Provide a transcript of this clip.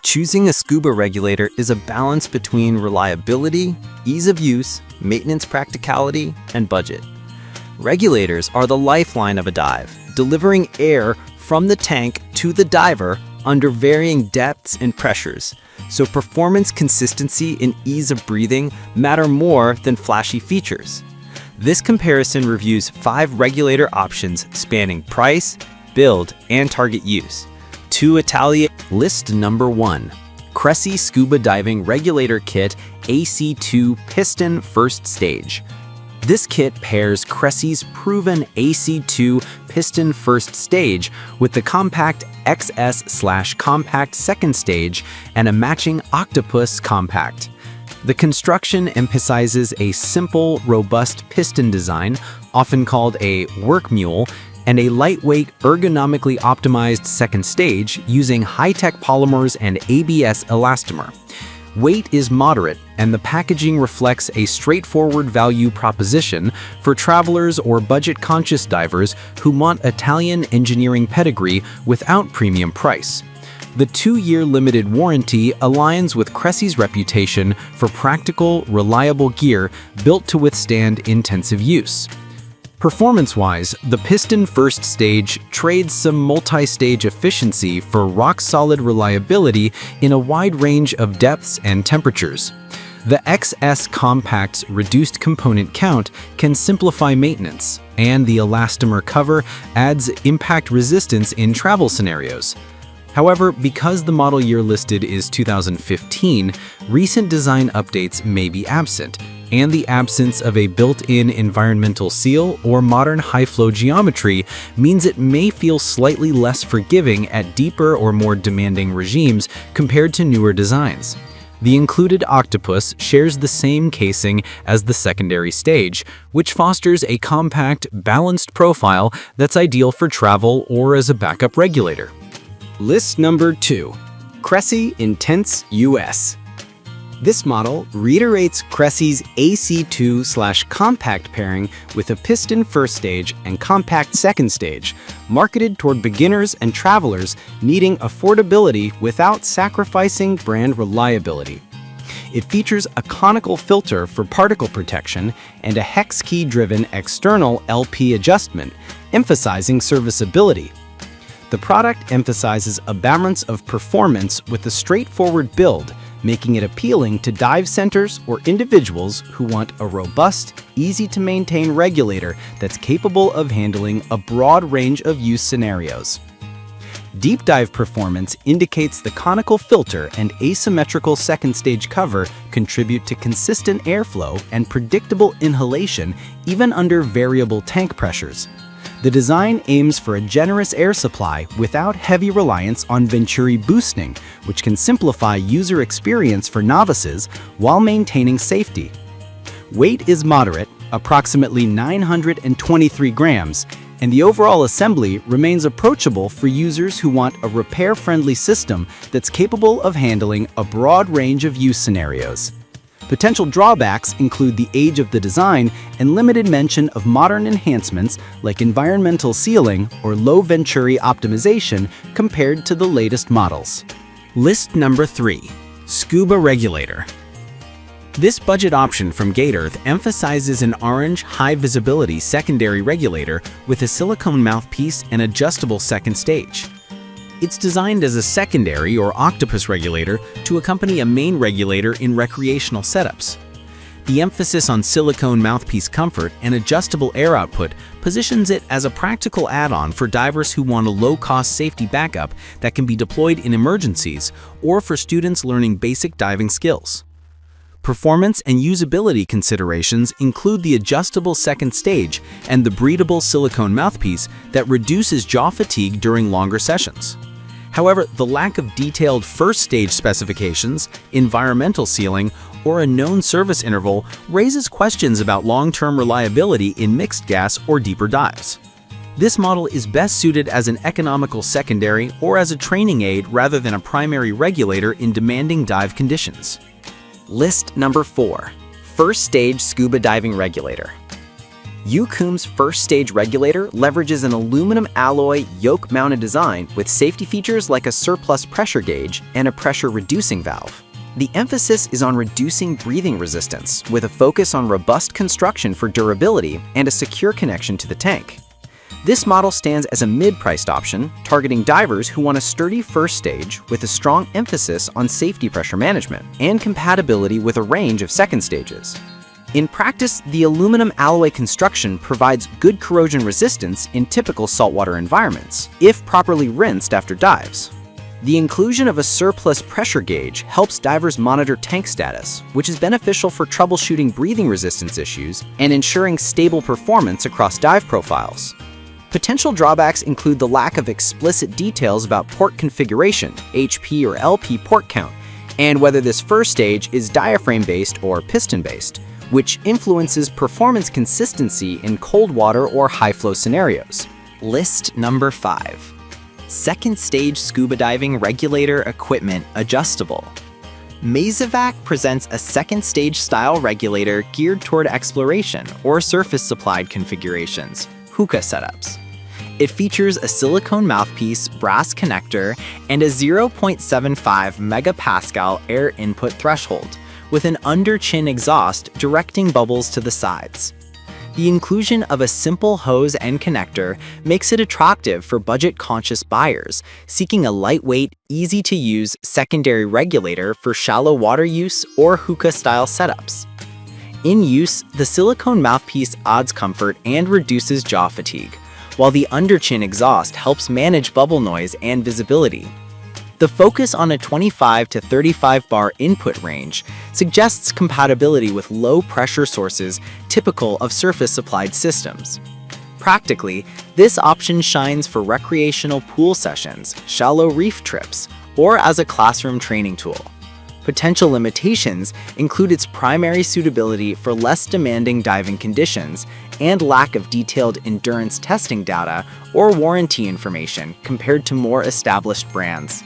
Choosing a scuba regulator is a balance between reliability, ease of use, maintenance practicality, and budget. Regulators are the lifeline of a dive, delivering air from the tank to the diver under varying depths and pressures, so performance consistency and ease of breathing matter more than flashy features. This comparison reviews 5 regulator options spanning price, build, and target use. List number 1. Cressi Scuba Diving Regulator Kit AC2 Piston First Stage. This kit pairs Cressi's proven AC2 Piston First Stage with the compact XS/compact Second Stage and a matching Octopus Compact. The construction emphasizes a simple, robust piston design, often called a work mule, and a lightweight, ergonomically optimized second stage using high-tech polymers and ABS elastomer. Weight is moderate, and the packaging reflects a straightforward value proposition for travelers or budget-conscious divers who want Italian engineering pedigree without premium price. The 2-year limited warranty aligns with Cressi's reputation for practical, reliable gear built to withstand intensive use. Performance-wise, the Piston First Stage trades some multi-stage efficiency for rock-solid reliability in a wide range of depths and temperatures. The XS Compact's reduced component count can simplify maintenance, and the elastomer cover adds impact resistance in travel scenarios. However, because the model year listed is 2015, recent design updates may be absent, and the absence of a built-in environmental seal or modern high-flow geometry means it may feel slightly less forgiving at deeper or more demanding regimes compared to newer designs. The included Octopus shares the same casing as the secondary stage, which fosters a compact, balanced profile that's ideal for travel or as a backup regulator. List number 2. Cressi Intense US. This model reiterates Cressi's AC2/compact pairing with a piston first stage and compact second stage, marketed toward beginners and travelers needing affordability without sacrificing brand reliability. It features a conical filter for particle protection and a hex key-driven external LP adjustment, emphasizing serviceability. The product emphasizes a balance of performance with a straightforward build, making it appealing to dive centers or individuals who want a robust, easy-to-maintain regulator that's capable of handling a broad range of use scenarios. Deep dive performance indicates the conical filter and asymmetrical second stage cover contribute to consistent airflow and predictable inhalation even under variable tank pressures. The design aims for a generous air supply without heavy reliance on Venturi boosting, which can simplify user experience for novices while maintaining safety. Weight is moderate, approximately 923 grams, and the overall assembly remains approachable for users who want a repair-friendly system that's capable of handling a broad range of use scenarios. Potential drawbacks include the age of the design and limited mention of modern enhancements like environmental sealing or low Venturi optimization compared to the latest models. List number 3. Scuba Regulator. This budget option from Gateearth emphasizes an orange, high-visibility secondary regulator with a silicone mouthpiece and adjustable second stage. It's designed as a secondary or octopus regulator to accompany a main regulator in recreational setups. The emphasis on silicone mouthpiece comfort and adjustable air output positions it as a practical add-on for divers who want a low-cost safety backup that can be deployed in emergencies or for students learning basic diving skills. Performance and usability considerations include the adjustable second stage and the breathable silicone mouthpiece that reduces jaw fatigue during longer sessions. However, the lack of detailed first stage specifications, environmental sealing, or a known service interval raises questions about long-term reliability in mixed gas or deeper dives. This model is best suited as an economical secondary or as a training aid rather than a primary regulator in demanding dive conditions. List number 4. First Stage Scuba Diving Regulator. Youcoom's first stage regulator leverages an aluminum alloy yoke-mounted design with safety features like a surplus pressure gauge and a pressure-reducing valve. The emphasis is on reducing breathing resistance, with a focus on robust construction for durability and a secure connection to the tank. This model stands as a mid-priced option, targeting divers who want a sturdy first stage with a strong emphasis on safety pressure management and compatibility with a range of second stages. In practice, the aluminum alloy construction provides good corrosion resistance in typical saltwater environments, if properly rinsed after dives. The inclusion of a surplus pressure gauge helps divers monitor tank status, which is beneficial for troubleshooting breathing resistance issues and ensuring stable performance across dive profiles. Potential drawbacks include the lack of explicit details about port configuration, HP or LP port count, and whether this first stage is diaphragm-based or piston-based, which influences performance consistency in cold water or high-flow scenarios. List number 5. Second stage scuba diving regulator equipment adjustable. Mesovac presents a second stage style regulator geared toward exploration or surface supplied configurations, hookah setups. It features a silicone mouthpiece, brass connector, and a 0.75 megapascal air input threshold, with an under-chin exhaust directing bubbles to the sides. The inclusion of a simple hose and connector makes it attractive for budget-conscious buyers seeking a lightweight, easy-to-use secondary regulator for shallow water use or hookah-style setups. In use, the silicone mouthpiece adds comfort and reduces jaw fatigue, while the under-chin exhaust helps manage bubble noise and visibility. The focus on a 25 to 35 bar input range suggests compatibility with low pressure sources typical of surface-supplied systems. Practically, this option shines for recreational pool sessions, shallow reef trips, or as a classroom training tool. Potential limitations include its primary suitability for less demanding diving conditions and lack of detailed endurance testing data or warranty information compared to more established brands.